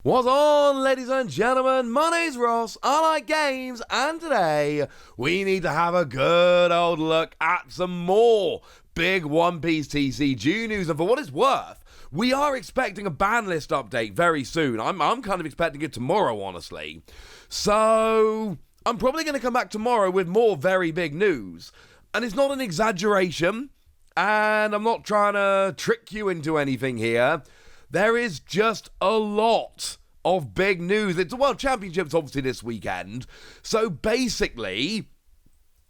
What's on, ladies and gentlemen? My name's Ross, I like games, and today we need to have a good old look at some more big One Piece TCG news, and for what it's worth, we are expecting a ban list update very soon. I'm kind of expecting it tomorrow, honestly. So, I'm probably going to come back tomorrow with more very big news, and it's not an exaggeration, and I'm not trying to trick you into anything here. There is just a lot of big news. It's the World Championships, obviously, this weekend. So basically,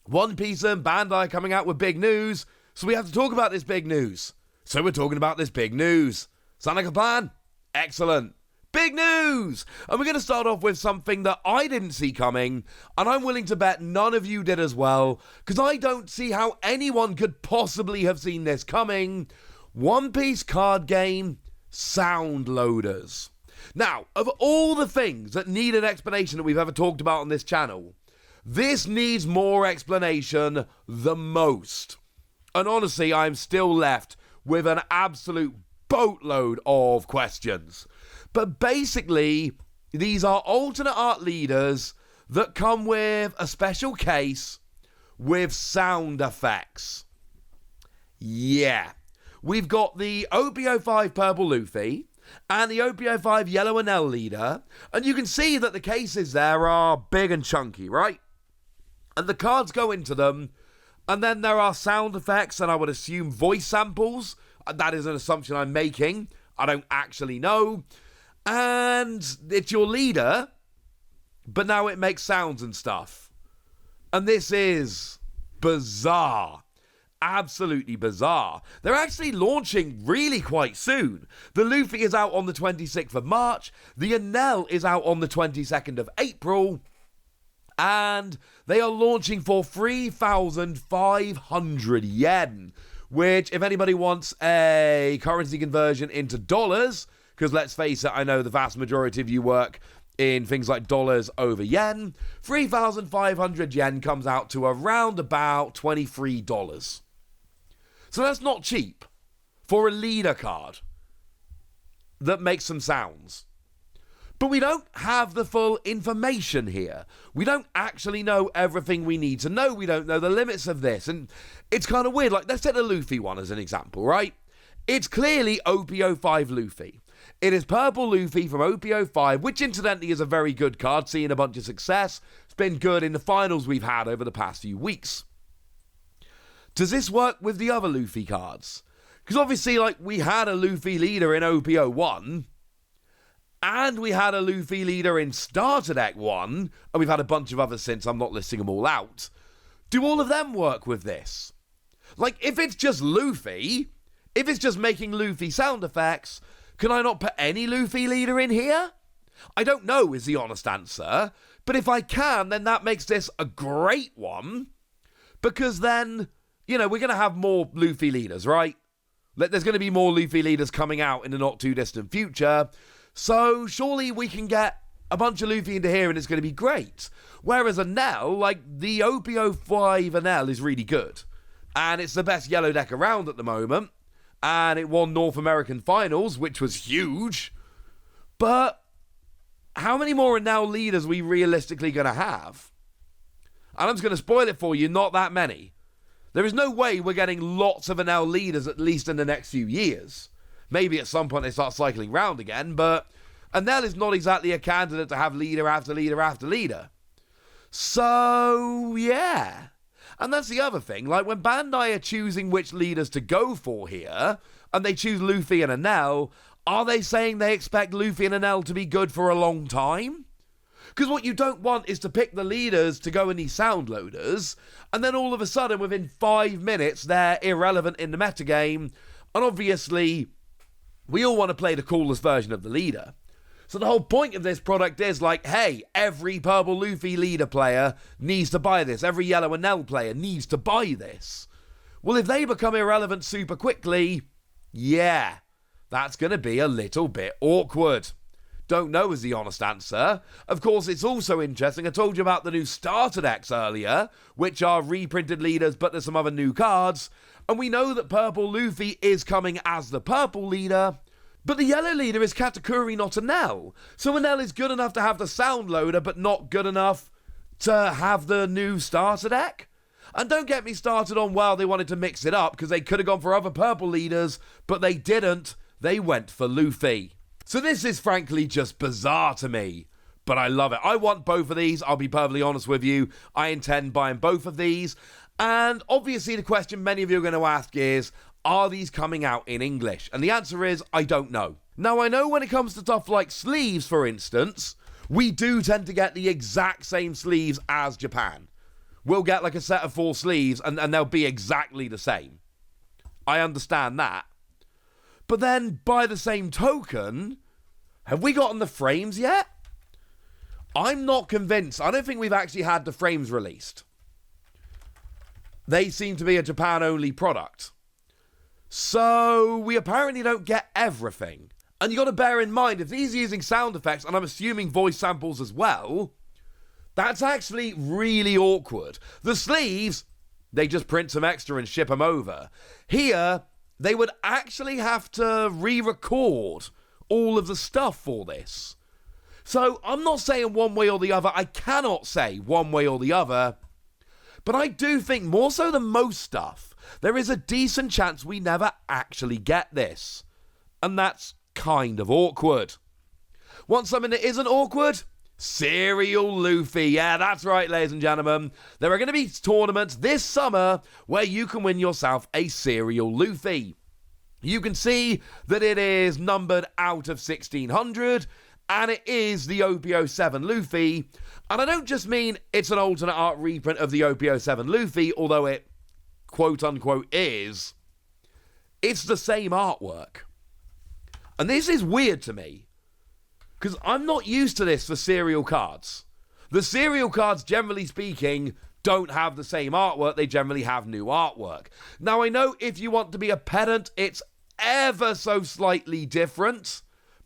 One Piece and Bandai coming out with big news. So we have to talk about this big news. So we're talking about this big news. Sound like a plan? Excellent. Big news! And we're going to start off with something that I didn't see coming, and I'm willing to bet none of you did as well, because I don't see how anyone could possibly have seen this coming. One Piece card game sound loaders. Now, of all the things that need an explanation that we've ever talked about on this channel, this needs more explanation the most. And honestly, I'm still left with an absolute boatload of questions. But basically, these are alternate art leaders that come with a special case with sound effects. Yeah. We've got the OPO5 Purple Luffy and the OPO5 Yellow Enel leader, and you can see that the cases there are big and chunky, right? And the cards go into them, and then there are sound effects, and I would assume voice samples. That is an assumption I'm making. I don't actually know. And it's your leader, but now it makes sounds and stuff. And this is bizarre. Absolutely bizarre. They're actually launching really quite soon. The Luffy is out on the 26th of March. The Enel is out on the 22nd of April. And they are launching for 3,500 yen. Which, if anybody wants a currency conversion into dollars, because let's face it, I know the vast majority of you work in things like dollars over yen, 3,500 yen comes out to around about $23. So that's not cheap for a leader card that makes some sounds. But we don't have the full information here. We don't actually know everything we need to know. We don't know the limits of this. And it's kind of weird. Like, let's take the Luffy one as an example, right? It's clearly OPO5 Luffy. It is Purple Luffy from OPO5, which incidentally is a very good card, seeing a bunch of success. It's been good in the finals we've had over the past few weeks. Does this work with the other Luffy cards? Because obviously, like, we had a Luffy leader in OPO1, and we had a Luffy leader in Starter Deck 1, and we've had a bunch of others since. I'm not listing them all out. Do all of them work with this? Like, if it's just Luffy, if it's just making Luffy sound effects, can I not put any Luffy leader in here? I don't know is the honest answer, but if I can, then that makes this a great one, because then, you know, we're going to have more Luffy leaders, right? There's going to be more Luffy leaders coming out in the not too distant future, so surely we can get a bunch of Luffy into here and it's going to be great. Whereas Enel, like, the OPO5 Enel is really good, and it's the best yellow deck around at the moment, and it won North American Finals, which was huge. But how many more Enel leaders are we realistically going to have? And I'm just going to spoil it for you, not that many. There is no way we're getting lots of Enel leaders, at least in the next few years. Maybe at some point they start cycling round again, but Enel is not exactly a candidate to have leader after leader after leader. So, yeah. And that's the other thing, like when Bandai are choosing which leaders to go for here, and they choose Luffy and Enel, are they saying they expect Luffy and Enel to be good for a long time? Because what you don't want is to pick the leaders to go in these sound loaders, and then all of a sudden, within 5 minutes, they're irrelevant in the metagame, and obviously, we all want to play the coolest version of the leader. So the whole point of this product is like, hey, every Purple Luffy leader player needs to buy this. Every Yellow Enel player needs to buy this. Well, if they become irrelevant super quickly, yeah, that's going to be a little bit awkward. Don't know is the honest answer. Of course, it's also interesting. I told you about the new starter decks earlier, which are reprinted leaders, but there's some other new cards. And we know that Purple Luffy is coming as the purple leader. But the yellow leader is Katakuri, not Enel. So Enel is good enough to have the sound loader, but not good enough to have the new starter deck? And don't get me started on, well, they wanted to mix it up because they could have gone for other purple leaders, but they didn't. They went for Luffy. So this is frankly just bizarre to me, but I love it. I want both of these. I'll be perfectly honest with you. I intend buying both of these. And obviously the question many of you are going to ask is, are these coming out in English? And the answer is, I don't know. Now, I know when it comes to stuff like sleeves, for instance, we do tend to get the exact same sleeves as Japan. We'll get like a set of 4 sleeves and they'll be exactly the same. I understand that. But then, by the same token, have we gotten the frames yet? I'm not convinced. I don't think we've actually had the frames released. They seem to be a Japan-only product. So, we apparently don't get everything. And you got to bear in mind, if these are using sound effects, and I'm assuming voice samples as well, that's actually really awkward. The sleeves, they just print some extra and ship them over. Here, they would actually have to re-record all of the stuff for this. So, I'm not saying one way or the other. I cannot say one way or the other. But I do think, more so than most stuff, there is a decent chance we never actually get this. And that's kind of awkward. Want something that isn't awkward? Cereal Luffy. Yeah, that's right, ladies and gentlemen. There are going to be tournaments this summer where you can win yourself a Cereal Luffy. You can see that it is numbered out of 1600, and it is the OP07 Luffy. And I don't just mean it's an alternate art reprint of the OP07 Luffy, although it quote-unquote is. It's the same artwork. And this is weird to me, because I'm not used to this for serial cards. The serial cards, generally speaking, don't have the same artwork. They generally have new artwork. Now, I know if you want to be a pedant, it's ever so slightly different,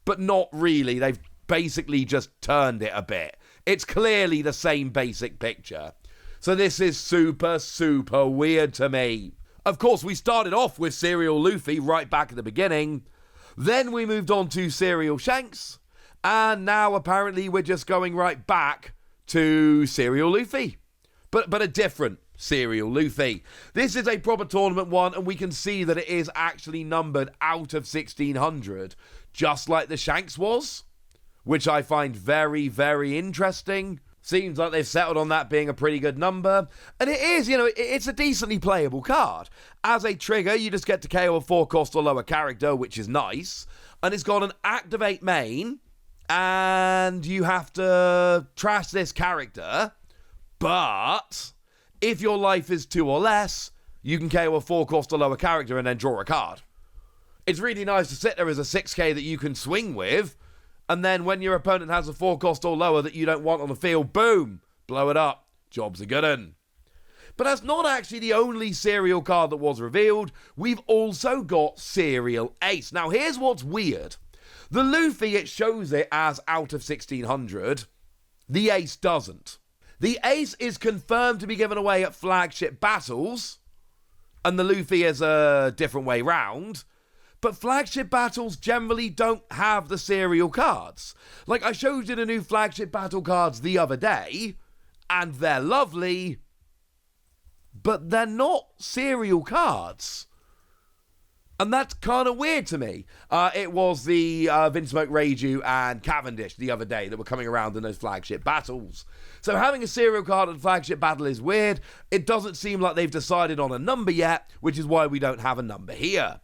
but not really. They've basically just turned it a bit. It's clearly the same basic picture. So this is super, super weird to me. Of course, we started off with Cereal Luffy right back at the beginning. Then we moved on to Cereal Shanks. And now apparently we're just going right back to Cereal Luffy. But a different Cereal Luffy. This is a proper tournament one, and we can see that it is actually numbered out of 1600, just like the Shanks was, which I find very, very interesting. Seems like they've settled on that being a pretty good number. And it is, it's a decently playable card. As a trigger, you just get to KO a 4-cost or lower character, which is nice. And it's got an activate main, and you have to trash this character. But if your life is 2 or less, you can KO a 4-cost or lower character and then draw a card. It's really nice to sit there as a 6k that you can swing with, and then when your opponent has a 4-cost or lower that you don't want on the field, boom, blow it up. Job's a good un. But that's not actually the only Cereal card that was revealed. We've also got Cereal Ace. Now, here's what's weird. The Luffy, it shows it as out of 1600. The Ace doesn't. The Ace is confirmed to be given away at flagship battles, and the Luffy is a different way round. But flagship battles generally don't have the Cereal cards. Like, I showed you the new flagship battle cards the other day, and they're lovely, but they're not Cereal cards. And that's kind of weird to me. It was the Vinsmoke, Reiju, and Cavendish the other day that were coming around in those flagship battles. So having a Cereal card at flagship battle is weird. It doesn't seem like they've decided on a number yet, which is why we don't have a number here.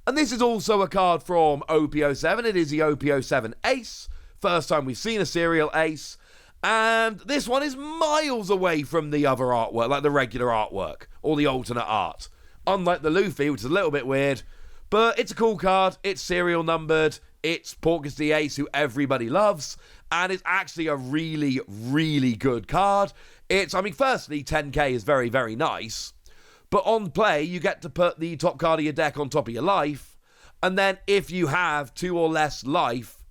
And this is also a card from OP07. It is the OP07 Ace. First time we've seen a Cereal Ace. And this one is miles away from the other artwork, like the regular artwork, or the alternate art. Unlike the Luffy, which is a little bit weird. But it's a cool card. It's serial numbered. It's Porcus the Ace, who everybody loves. And it's actually a really, really good card. Firstly, 10k is very, very nice. But on play, you get to put the top card of your deck on top of your life. And then if you have 2 or less life,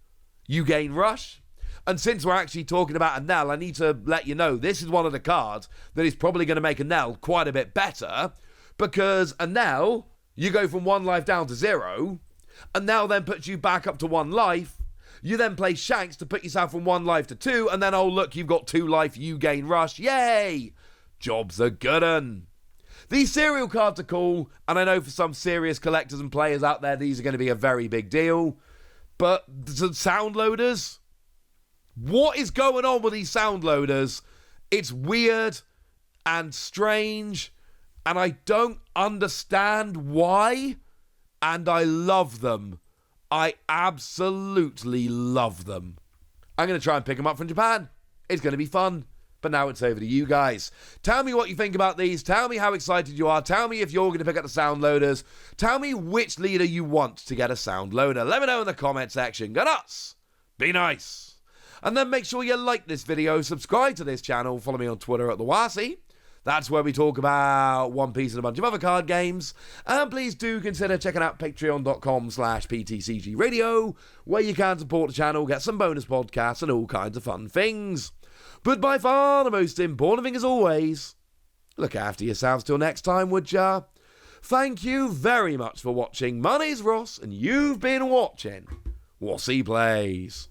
you gain Rush. And since we're actually talking about Enel, I need to let you know this is one of the cards that is probably going to make Enel quite a bit better. Because Enel, you go from 1 life down to 0. and now then puts you back up to 1 life. You then play Shanks to put yourself from 1 life to 2, and then, oh look, you've got 2 life, you gain Rush. Yay! Job's a good un. These serial cards are cool, and I know for some serious collectors and players out there, these are going to be a very big deal. But the sound loaders? What is going on with these sound loaders? It's weird and strange, and I don't understand why, and I love them. I absolutely love them. I'm going to try and pick them up from Japan. It's going to be fun. But now it's over to you guys. Tell me what you think about these. Tell me how excited you are. Tell me if you're going to pick up the sound loaders. Tell me which leader you want to get a sound loader. Let me know in the comment section. Go nuts. Be nice. And then make sure you like this video, subscribe to this channel, follow me on Twitter at TheWasi. That's where we talk about One Piece and a bunch of other card games. And please do consider checking out patreon.com/PTCG Radio, where you can support the channel, get some bonus podcasts and all kinds of fun things. But by far the most important thing, as always, look after yourselves till next time, would ya? Thank you very much for watching. My name's Ross, and you've been watching Wasi Plays.